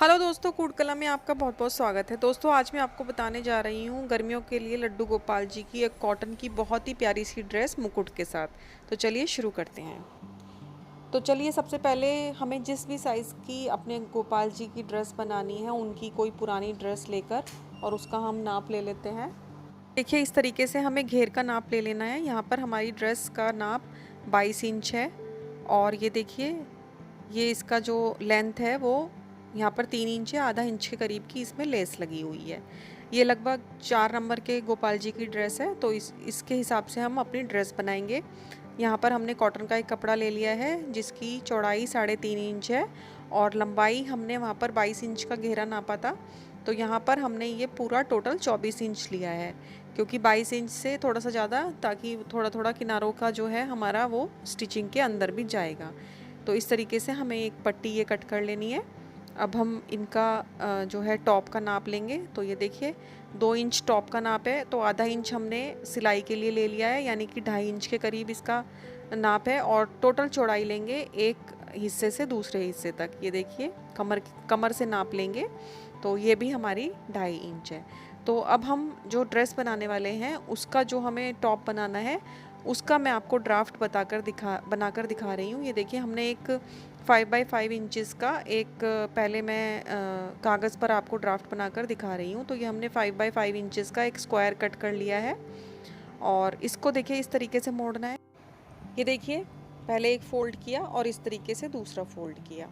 Hello दोस्तों, कूड कला में आपका बहुत बहुत स्वागत है। दोस्तों, आज मैं आपको बताने जा रही हूँ गर्मियों के लिए लड्डू गोपाल जी की एक कॉटन की बहुत ही प्यारी सी ड्रेस मुकुट के साथ। तो चलिए शुरू करते हैं। तो चलिए सबसे पहले हमें जिस भी साइज़ की अपने गोपाल जी की ड्रेस बनानी है उनकी कोई पुरानी ड्रेस लेकर और उसका हम नाप ले लेते हैं। देखिए इस तरीके से हमें घेर का नाप ले लेना है। यहाँ पर हमारी ड्रेस का नाप 22 इंच है और ये देखिए ये इसका जो लेंथ है वो यहाँ पर 3 इंच या आधा इंच के करीब की इसमें लेस लगी हुई है। ये लगभग 4 नंबर के गोपाल जी की ड्रेस है, तो इसके हिसाब से हम अपनी ड्रेस बनाएंगे। यहाँ पर हमने कॉटन का एक कपड़ा ले लिया है जिसकी चौड़ाई 3.5 इंच है और लंबाई हमने वहाँ पर 22 इंच का घेरा नापा था। तो यहाँ पर हमने ये पूरा टोटल 24 इंच लिया है, क्योंकि 22 इंच से थोड़ा सा ज़्यादा, ताकि थोड़ा थोड़ा किनारों का जो है हमारा वो स्टिचिंग के अंदर भी जाएगा। तो इस तरीके से हमें एक पट्टी ये कट कर लेनी है। अब हम इनका जो है टॉप का नाप लेंगे। तो ये देखिए 2 इंच टॉप का नाप है, तो आधा इंच हमने सिलाई के लिए ले लिया है, यानी कि 2.5 इंच के करीब इसका नाप है। और टोटल चौड़ाई लेंगे एक हिस्से से दूसरे हिस्से तक। ये देखिए कमर से नाप लेंगे, तो ये भी हमारी 2.5 इंच है। तो अब हम जो ड्रेस बनाने वाले हैं उसका जो हमें टॉप बनाना है उसका मैं आपको ड्राफ्ट बनाकर दिखा रही हूँ। ये देखिए हमने एक 5 बाई 5 इंचज़ का एक पहले मैं कागज़ पर आपको ड्राफ्ट बनाकर दिखा रही हूँ। तो ये हमने 5 बाई 5 इंचज़ का एक स्क्वायर कट कर लिया है और इसको देखिए इस तरीके से मोड़ना है। ये देखिए पहले एक फ़ोल्ड किया और इस तरीके से दूसरा फ़ोल्ड किया।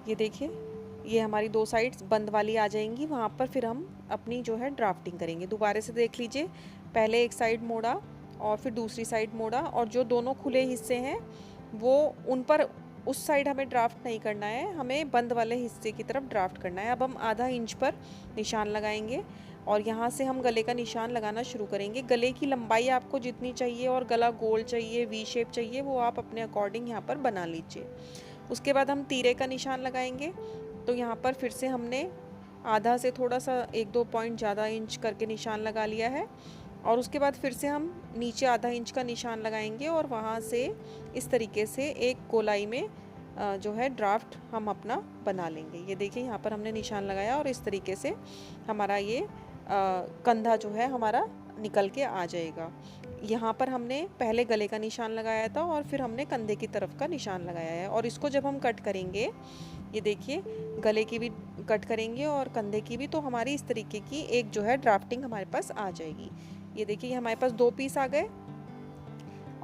ये देखिए ये हमारी 2 साइड्स बंद वाली आ जाएंगी। वहाँ पर फिर हम अपनी जो है ड्राफ्टिंग करेंगे। दोबारा से देख लीजिए, पहले एक साइड मोड़ा और फिर दूसरी साइड मोड़ा, और जो दोनों खुले हिस्से हैं वो उन पर उस साइड हमें ड्राफ्ट नहीं करना है, हमें बंद वाले हिस्से की तरफ ड्राफ्ट करना है। अब हम आधा इंच पर निशान लगाएंगे और यहाँ से हम गले का निशान लगाना शुरू करेंगे। गले की लंबाई आपको जितनी चाहिए और गला गोल चाहिए, वी शेप चाहिए, वो आप अपने अकॉर्डिंग यहाँ पर बना लीजिए। उसके बाद हम तीरे का निशान लगाएंगे। तो यहाँ पर फिर से हमने आधा से थोड़ा सा 1-2 पॉइंट ज़्यादा इंच करके निशान लगा लिया है और उसके बाद फिर से हम नीचे आधा इंच का निशान लगाएंगे और वहाँ से इस तरीके से एक गोलाई में जो है ड्राफ्ट हम अपना बना लेंगे। ये देखिए यहाँ पर हमने निशान लगाया और इस तरीके से हमारा ये कंधा जो है हमारा निकल के आ जाएगा। यहाँ पर हमने पहले गले का निशान लगाया था और फिर हमने कंधे की तरफ का निशान लगाया है। और इसको जब हम कट करेंगे, ये देखिए गले की भी कट करेंगे और कंधे की भी, तो हमारी इस तरीके की एक जो है ड्राफ्टिंग हमारे पास आ जाएगी। ये देखिए हमारे पास 2 पीस आ गए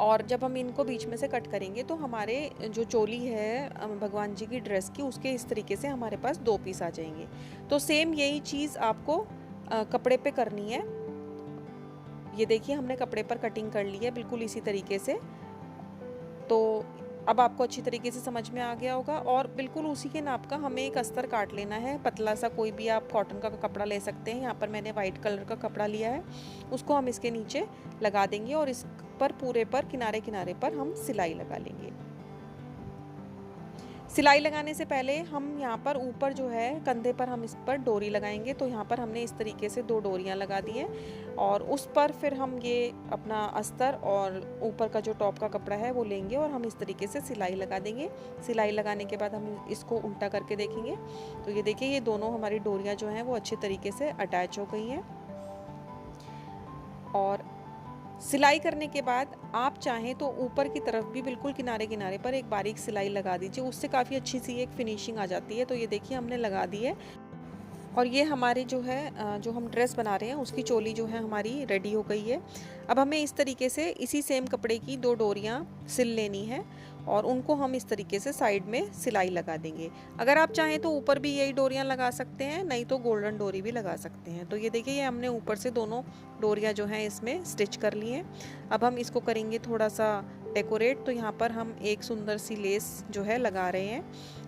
और जब हम इनको बीच में से कट करेंगे तो हमारे जो चोली है भगवान जी की ड्रेस की, उसके इस तरीके से हमारे पास 2 पीस आ जाएंगे। तो सेम यही चीज़ आपको कपड़े पे करनी है। ये देखिए हमने कपड़े पर कटिंग कर ली है बिल्कुल इसी तरीके से। तो अब आपको अच्छी तरीके से समझ में आ गया होगा और बिल्कुल उसी के नाप का हमें एक अस्तर काट लेना है। पतला सा कोई भी आप कॉटन का कपड़ा ले सकते हैं। यहाँ पर मैंने वाइट कलर का कपड़ा लिया है, उसको हम इसके नीचे लगा देंगे और इस पर पूरे पर किनारे किनारे पर हम सिलाई लगा लेंगे। सिलाई लगाने से पहले हम यहाँ पर ऊपर जो है कंधे पर हम इस पर डोरी लगाएंगे। तो यहाँ पर हमने इस तरीके से 2 डोरियाँ लगा दी हैं और उस पर फिर हम ये अपना अस्तर और ऊपर का जो टॉप का कपड़ा है वो लेंगे और हम इस तरीके से सिलाई लगा देंगे। सिलाई लगाने के बाद हम इसको उल्टा करके देखेंगे। तो ये देखिए ये दोनों हमारी डोरियाँ जो हैं वो अच्छे तरीके से अटैच हो गई हैं। और सिलाई करने के बाद आप चाहें तो ऊपर की तरफ भी बिल्कुल किनारे किनारे पर एक बारीक सिलाई लगा दीजिए, उससे काफ़ी अच्छी सी एक फिनिशिंग आ जाती है। तो ये देखिए हमने लगा दी है और ये हमारी जो है जो हम ड्रेस बना रहे हैं उसकी चोली जो है हमारी रेडी हो गई है। अब हमें इस तरीके से इसी सेम कपड़े की 2 डोरियाँ सिल लेनी है और उनको हम इस तरीके से साइड में सिलाई लगा देंगे। अगर आप चाहें तो ऊपर भी यही डोरियाँ लगा सकते हैं, नहीं तो गोल्डन डोरी भी लगा सकते हैं। तो ये देखिए ये हमने ऊपर से दोनों डोरियाँ जो हैं इसमें स्टिच कर ली हैं। अब हम इसको करेंगे थोड़ा सा डेकोरेट। तो यहाँ पर हम एक सुंदर सी लेस जो है लगा रहे हैं।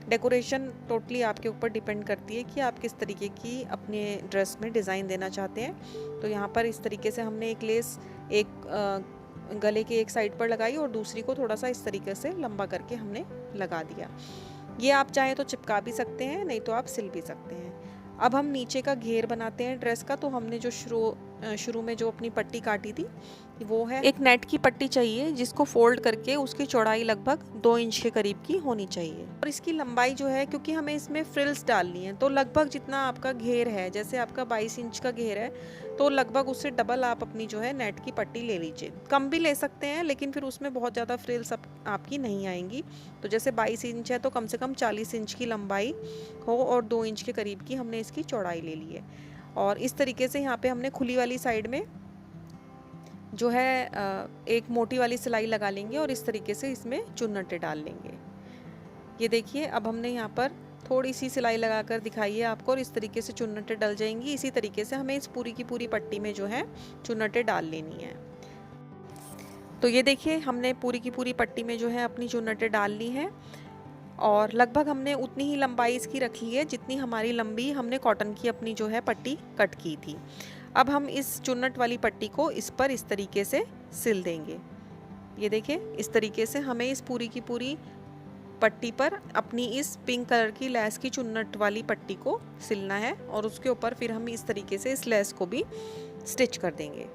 डेकोरेशन टोटली आपके ऊपर डिपेंड करती है कि आप किस तरीके की अपने ड्रेस में डिज़ाइन देना चाहते हैं। तो यहाँ पर इस तरीके से हमने एक लेस एक गले के एक साइड पर लगाई और दूसरी को थोड़ा सा इस तरीके से लंबा करके हमने लगा दिया। ये आप चाहें तो चिपका भी सकते हैं, नहीं तो आप सिल भी सकते हैं। अब हम नीचे का घेर बनाते हैं ड्रेस का। तो हमने जो शुरू में जो अपनी पट्टी काटी थी वो है। एक नेट की पट्टी चाहिए जिसको फोल्ड करके उसकी चौड़ाई लगभग 2 इंच के करीब की होनी चाहिए। और इसकी लंबाई जो है, क्योंकि हमें इसमें फ्रिल्स डालनी है, तो लगभग जितना आपका घेर है, जैसे आपका 22 इंच का घेर है तो लगभग उससे डबल आप अपनी जो है नेट की पट्टी ले लीजिए। कम भी ले सकते हैं लेकिन फिर उसमें बहुत ज़्यादा फ्रिल्स आपकी नहीं आएंगी। तो जैसे 22 इंच है तो कम से कम 40 इंच की लंबाई हो और 2 इंच के करीब की हमने इसकी चौड़ाई ले ली है। और इस तरीके से यहाँ पे हमने खुली वाली साइड में जो है एक मोटी वाली सिलाई लगा लेंगे और इस तरीके से इसमें चुन्नटें डाल लेंगे। ये देखिए, अब हमने यहाँ पर थोड़ी सी सिलाई लगाकर दिखाई है आपको और इस तरीके से चुन्नटें डल जाएंगी। इसी तरीके से हमें इस पूरी की पूरी पट्टी में जो है चुन्नटें डाल लेनी है। तो ये देखिए, हमने पूरी की पूरी पट्टी में जो है अपनी चुन्नटें डाल ली हैं और लगभग हमने उतनी ही लंबाई इसकी रखी है जितनी हमारी लंबी हमने कॉटन की अपनी जो है पट्टी कट की थी। अब हम इस चुन्नट वाली पट्टी को इस पर इस तरीके से सिल देंगे। ये देखिए, इस तरीके से हमें इस पूरी की पूरी पट्टी पर अपनी इस पिंक कलर की लेस की चुन्नट वाली पट्टी को सिलना है और उसके ऊपर फिर हम इस तरीके से इस लेस को भी स्टिच कर देंगे।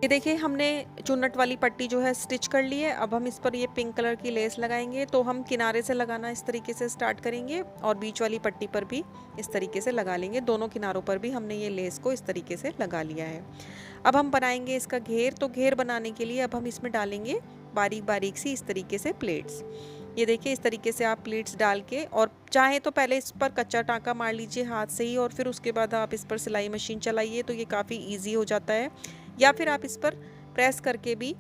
ये देखिए, हमने चुन्नट वाली पट्टी जो है स्टिच कर ली है। अब हम इस पर ये पिंक कलर की लेस लगाएंगे। तो हम किनारे से लगाना इस तरीके से स्टार्ट करेंगे और बीच वाली पट्टी पर भी इस तरीके से लगा लेंगे। दोनों किनारों पर भी हमने ये लेस को इस तरीके से लगा लिया है। अब हम बनाएंगे इसका घेर। तो घेर बनाने के लिए अब हम इसमें डालेंगे बारीक बारीक सी इस तरीके से प्लेट्स। ये देखिए, इस तरीके से आप प्लेट्स डाल के, और चाहे तो पहले इस पर कच्चा टाँका मार लीजिए हाथ से ही और फिर उसके बाद आप इस पर सिलाई मशीन चलाइए तो ये काफ़ी ईजी हो जाता है। या फिर आप इस पर प्रेस करके भी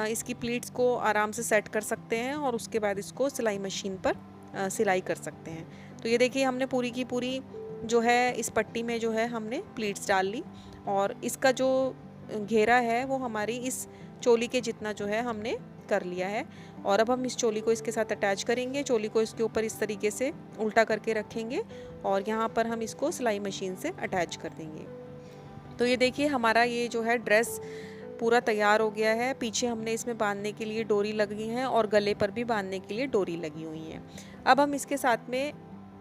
इसकी प्लीट्स को आराम से सेट कर सकते हैं और उसके बाद इसको सिलाई मशीन पर सिलाई कर सकते हैं। तो ये देखिए, हमने पूरी की पूरी जो है इस पट्टी में जो है हमने प्लीट्स डाल ली और इसका जो घेरा है वो हमारी इस चोली के जितना जो है हमने कर लिया है। और अब हम इस चोली को इसके साथ अटैच करेंगे। चोली को इसके ऊपर इस तरीके से उल्टा करके रखेंगे और यहाँ पर हम इसको सिलाई मशीन से अटैच कर देंगे। तो ये देखिए, हमारा ये जो है ड्रेस पूरा तैयार हो गया है। पीछे हमने इसमें बांधने के लिए डोरी लगी है और गले पर भी बांधने के लिए डोरी लगी हुई है। अब हम इसके साथ में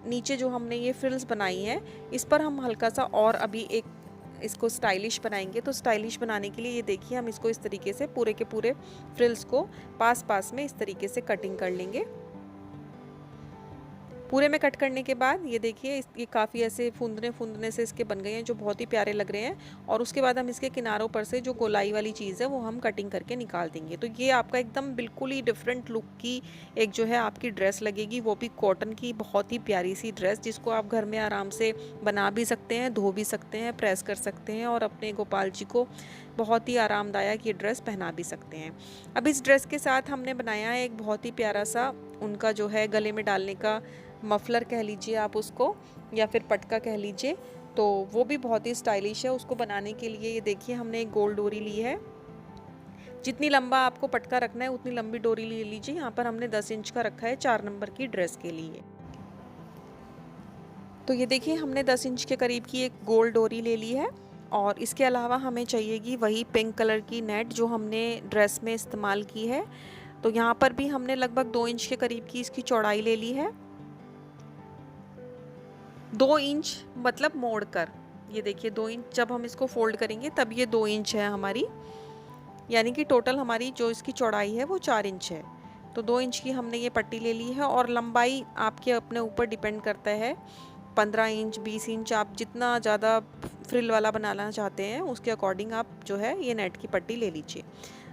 नीचे जो हमने ये फ्रिल्स बनाई है इस पर हम हल्का सा और अभी एक इसको स्टाइलिश बनाएंगे। तो स्टाइलिश बनाने के लिए ये देखिए, हम इसको इस तरीके से पूरे के पूरे फ्रिल्स को पास पास में इस तरीके से कटिंग कर लेंगे। पूरे में कट करने के बाद ये देखिए, ये काफ़ी ऐसे फुंदने से इसके बन गए हैं जो बहुत ही प्यारे लग रहे हैं। और उसके बाद हम इसके किनारों पर से जो गोलाई वाली चीज़ है वो हम कटिंग करके निकाल देंगे। तो ये आपका एकदम बिल्कुल ही डिफरेंट लुक की एक जो है आपकी ड्रेस लगेगी, वो भी कॉटन की बहुत ही प्यारी सी ड्रेस जिसको आप घर में आराम से बना भी सकते हैं, धो भी सकते हैं, प्रेस कर सकते हैं और अपने गोपाल जी को बहुत ही आरामदायक ये ड्रेस पहना भी सकते हैं। अब इस ड्रेस के साथ हमने बनाया है एक बहुत ही प्यारा सा उनका जो है गले में डालने का मफलर कह लीजिए आप उसको, या फिर पटका कह लीजिए। तो वो भी बहुत ही स्टाइलिश है। उसको बनाने के लिए ये देखिए, हमने एक गोल डोरी ली है। जितनी लंबा आपको पटका रखना है उतनी लंबी डोरी ले लीजिए। यहाँ पर हमने 10 इंच का रखा है 4 नंबर की ड्रेस के लिए। तो ये देखिए, हमने 10 इंच के करीब की एक गोल डोरी ले ली है और इसके अलावा हमें चाहिएगी वही पिंक कलर की नेट जो हमने ड्रेस में इस्तेमाल की है। तो यहाँ पर भी हमने लगभग 2 इंच के करीब की इसकी चौड़ाई ले ली है। 2 इंच मतलब मोड़ कर, ये देखिए 2 इंच जब हम इसको फोल्ड करेंगे तब ये 2 इंच है हमारी, यानी कि टोटल हमारी जो इसकी चौड़ाई है वो 4 इंच है। तो 2 इंच की हमने ये पट्टी ले ली है और लंबाई आपके अपने ऊपर डिपेंड करता है। 15 इंच 20 इंच आप जितना ज़्यादा फ्रिल वाला बनाना चाहते हैं उसके अकॉर्डिंग आप जो है ये नेट की पट्टी ले लीजिए।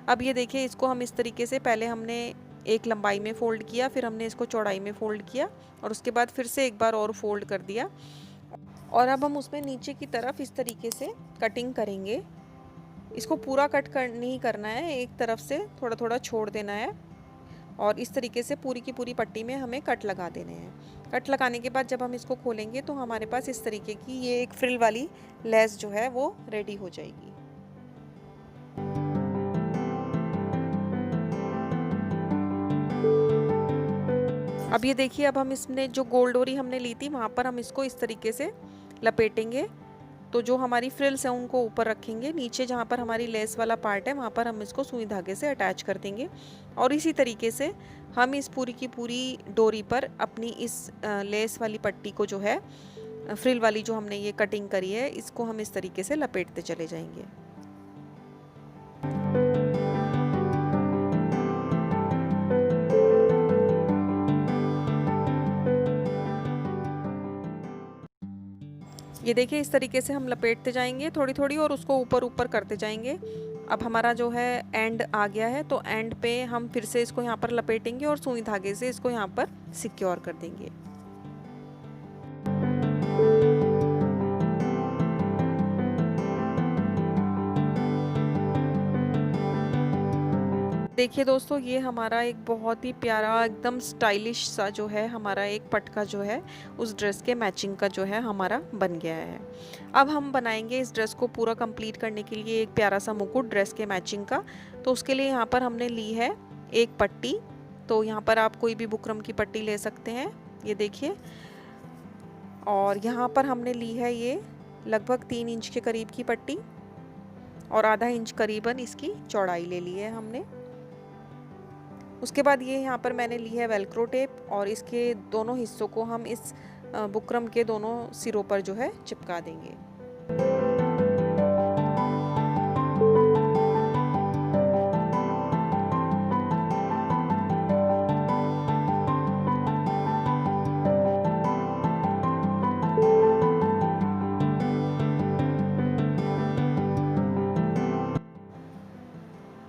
अब ये देखिए, इसको हम इस तरीके से पहले हमने एक लंबाई में फ़ोल्ड किया, फिर हमने इसको चौड़ाई में फ़ोल्ड किया और उसके बाद फिर से एक बार और फ़ोल्ड कर दिया। और अब हम उसमें नीचे की तरफ इस तरीके से कटिंग करेंगे। इसको पूरा नहीं करना है, एक तरफ से थोड़ा थोड़ा छोड़ देना है और इस तरीके से पूरी की पूरी पट्टी में हमें कट लगा देने हैं। कट लगाने के बाद जब हम इसको खोलेंगे तो हमारे पास इस तरीके की ये एक फ्रिल वाली लेस जो है वो रेडी हो जाएगी। अब ये देखिए, अब हम इसने जो गोल डोरी हमने ली थी वहाँ पर हम इसको इस तरीके से लपेटेंगे तो जो हमारी फ्रिल्स हैं उनको ऊपर रखेंगे, नीचे जहाँ पर हमारी लेस वाला पार्ट है वहाँ पर हम इसको सुई धागे से अटैच कर देंगे। और इसी तरीके से हम इस पूरी की पूरी डोरी पर अपनी इस लेस वाली पट्टी को जो है, फ्रिल वाली जो हमने ये कटिंग करी है, इसको हम इस तरीके से लपेटते चले जाएंगे। ये देखिए इस तरीके से हम लपेटते जाएंगे थोड़ी थोड़ी और उसको ऊपर ऊपर करते जाएंगे। अब हमारा जो है एंड आ गया है, तो एंड पे हम फिर से इसको यहाँ पर लपेटेंगे और सुई धागे से इसको यहाँ पर सिक्योर कर देंगे। देखिए दोस्तों, ये हमारा एक बहुत ही प्यारा एकदम स्टाइलिश सा जो है हमारा एक पटका जो है उस ड्रेस के मैचिंग का जो है हमारा बन गया है। अब हम बनाएंगे इस ड्रेस को पूरा कंप्लीट करने के लिए एक प्यारा सा मुकुट ड्रेस के मैचिंग का। तो उसके लिए यहाँ पर हमने ली है एक पट्टी। तो यहाँ पर आप कोई भी बुकरम की पट्टी ले सकते हैं, ये देखिए। और यहाँ पर हमने ली है ये लगभग 3 इंच के करीब की पट्टी और आधा इंच करीबन इसकी चौड़ाई ले ली है हमने। उसके बाद ये यहाँ पर मैंने ली है वेलक्रो टेप और इसके दोनों हिस्सों को हम इस बुकरम के दोनों सिरों पर जो है चिपका देंगे।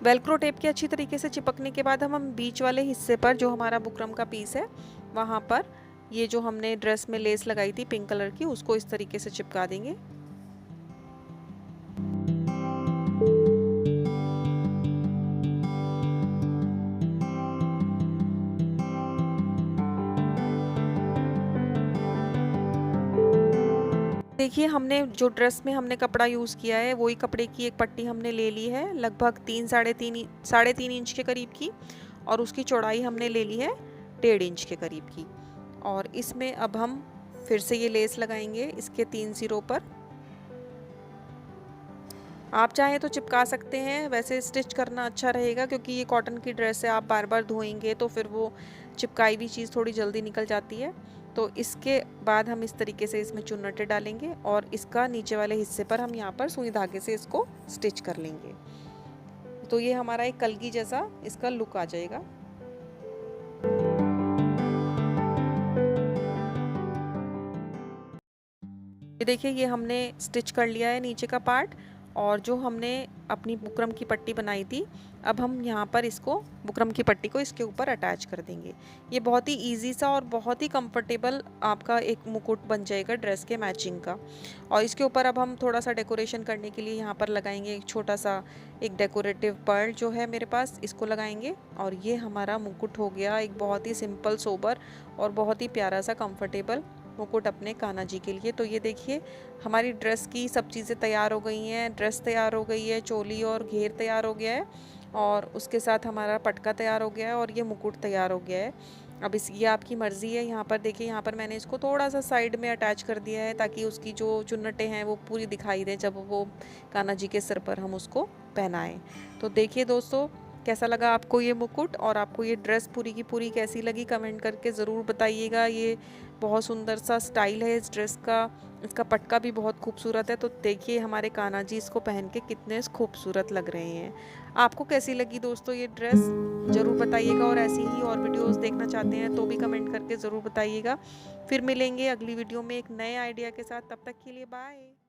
वेलक्रो टेप के अच्छी तरीके से चिपकने के बाद हम बीच वाले हिस्से पर जो हमारा बुकरम का पीस है वहाँ पर ये जो हमने ड्रेस में लेस लगाई थी पिंक कलर की, उसको इस तरीके से चिपका देंगे। देखिए हमने जो ड्रेस में हमने कपड़ा यूज़ किया है वही कपड़े की एक पट्टी हमने ले ली है लगभग 3 साढ़े तीन इंच के करीब की, और उसकी चौड़ाई हमने ले ली है 1.5 इंच के करीब की। और इसमें अब हम फिर से ये लेस लगाएंगे इसके 3 सिरों पर। आप चाहें तो चिपका सकते हैं, वैसे स्टिच करना अच्छा रहेगा क्योंकि ये कॉटन की ड्रेस है, आप बार बार धोएंगे तो फिर वो चिपकाई हुई चीज़ थोड़ी जल्दी निकल जाती है। तो इसके बाद हम इस तरीके से इसमें चुन्नटें डालेंगे और इसका नीचे वाले हिस्से पर हम यहाँ पर सुई धागे से इसको स्टिच कर लेंगे। तो ये हमारा एक कलगी जैसा इसका लुक आ जाएगा। ये देखिए ये हमने स्टिच कर लिया है नीचे का पार्ट, और जो हमने अपनी बुकरम की पट्टी बनाई थी अब हम यहाँ पर इसको बुकरम की पट्टी को इसके ऊपर अटैच कर देंगे। ये बहुत ही इजी सा और बहुत ही कंफर्टेबल आपका एक मुकुट बन जाएगा ड्रेस के मैचिंग का। और इसके ऊपर अब हम थोड़ा सा डेकोरेशन करने के लिए यहाँ पर लगाएंगे एक छोटा सा एक डेकोरेटिव पर्ल जो है मेरे पास, इसको लगाएंगे और ये हमारा मुकुट हो गया एक बहुत ही सिंपल सोबर और बहुत ही प्यारा सा कंफर्टेबल मुकुट अपने कान्हा जी के लिए। तो ये देखिए हमारी ड्रेस की सब चीज़ें तैयार हो गई हैं, ड्रेस तैयार हो गई है, चोली और घेर तैयार हो गया है, और उसके साथ हमारा पटका तैयार हो गया है और ये मुकुट तैयार हो गया है। अब इस ये आपकी मर्ज़ी है। यहाँ पर देखिए यहाँ पर मैंने इसको थोड़ा सा साइड में अटैच कर दिया है ताकि उसकी जो चुन्नटें हैं वो पूरी दिखाई दें जब वो कान्हा जी के सिर पर हम उसको पहनाएं। तो देखिए दोस्तों कैसा लगा आपको ये मुकुट, और आपको ये ड्रेस पूरी की पूरी कैसी लगी कमेंट करके ज़रूर बताइएगा। ये बहुत सुंदर सा स्टाइल है इस ड्रेस का, इसका पटका भी बहुत खूबसूरत है। तो देखिए हमारे कान्हा जी इसको पहन के कितने खूबसूरत लग रहे हैं। आपको कैसी लगी दोस्तों ये ड्रेस ज़रूर बताइएगा, और ऐसी ही और वीडियोस देखना चाहते हैं तो भी कमेंट करके ज़रूर बताइएगा। फिर मिलेंगे अगली वीडियो में एक नए आइडिया के साथ, तब तक के लिए बाय।